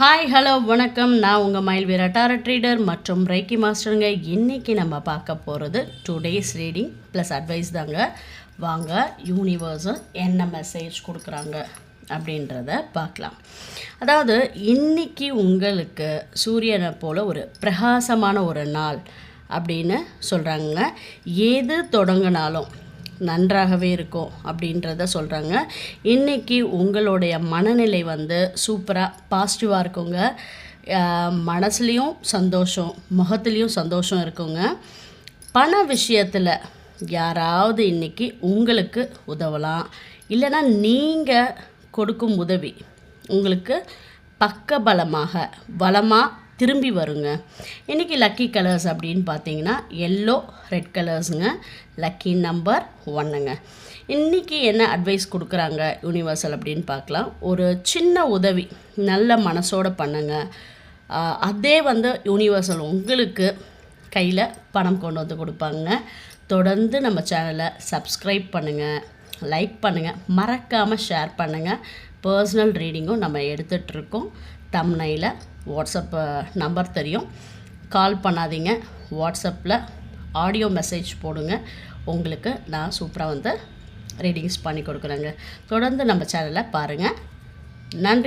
Hi hello வணக்கம். நான் உங்கள் மயில்வீரா டாரட் ட்ரீடர் மற்றும் ரைக்கி மாஸ்டருங்க. இன்றைக்கி நம்ம பார்க்க போகிறது 2 days ரீடிங் ப்ளஸ் அட்வைஸ் தாங்க. வாங்க யூனிவர்ஸும் என்ன மெசேஜ் கொடுக்குறாங்க அப்படின்றத பார்க்கலாம். அதாவது இன்றைக்கி உங்களுக்கு சூரியனை போல் ஒரு பிரகாசமான ஒரு நாள் அப்படின்னு சொல்கிறாங்க. எது தொடங்கினாலும் நன்றாகவே இருக்கும் அப்படின்றத சொல்கிறாங்க. இன்றைக்கி உங்களுடைய மனநிலை சூப்பராக பாசிட்டிவாக இருக்குங்க. மனசுலேயும் சந்தோஷம், முகத்துலேயும் சந்தோஷம் இருக்குங்க. பண விஷயத்தில் யாராவது இன்றைக்கி உங்களுக்கு உதவலாம், இல்லைன்னா நீங்கள் கொடுக்கும் உதவி உங்களுக்கு பக்கபலமாக வளமாக திரும்பி வருங்க. இன்றைக்கி லக்கி கலர்ஸ் அப்படின்னு பார்த்தீங்கன்னா எல்லோ, ரெட் கலர்ஸுங்க. லக்கி நம்பர் 1ங்க. இன்றைக்கி என்ன அட்வைஸ் கொடுக்குறாங்க யூனிவர்சல் அப்படின்னு பார்க்கலாம். ஒரு சின்ன உதவி நல்ல மனசோடு பண்ணுங்க. அதே யூனிவர்சல் உங்களுக்கு கையில் பணம் கொண்டு வந்து கொடுப்பாங்க. தொடர்ந்து நம்ம சேனலை சப்ஸ்கிரைப் பண்ணுங்கள், லைக் பண்ணுங்கள், மறக்காமல் ஷேர் பண்ணுங்கள். பர்சனல் ரீடிங்கும் நம்ம எடுத்துகிட்ருக்கோம். தம்ப்நெயிலில் வாட்ஸ்அப் நம்பர் தெரியும், கால் பண்ணாதீங்க. வாட்ஸ்அப்பில் ஆடியோ மெசேஜ் போடுங்க. உங்களுக்கு நான் சூப்பராக ரீடிங்ஸ் பண்ணி கொடுக்குறேங்க. தொடர்ந்து நம்ம சேனலை பாருங்கள். நன்றி.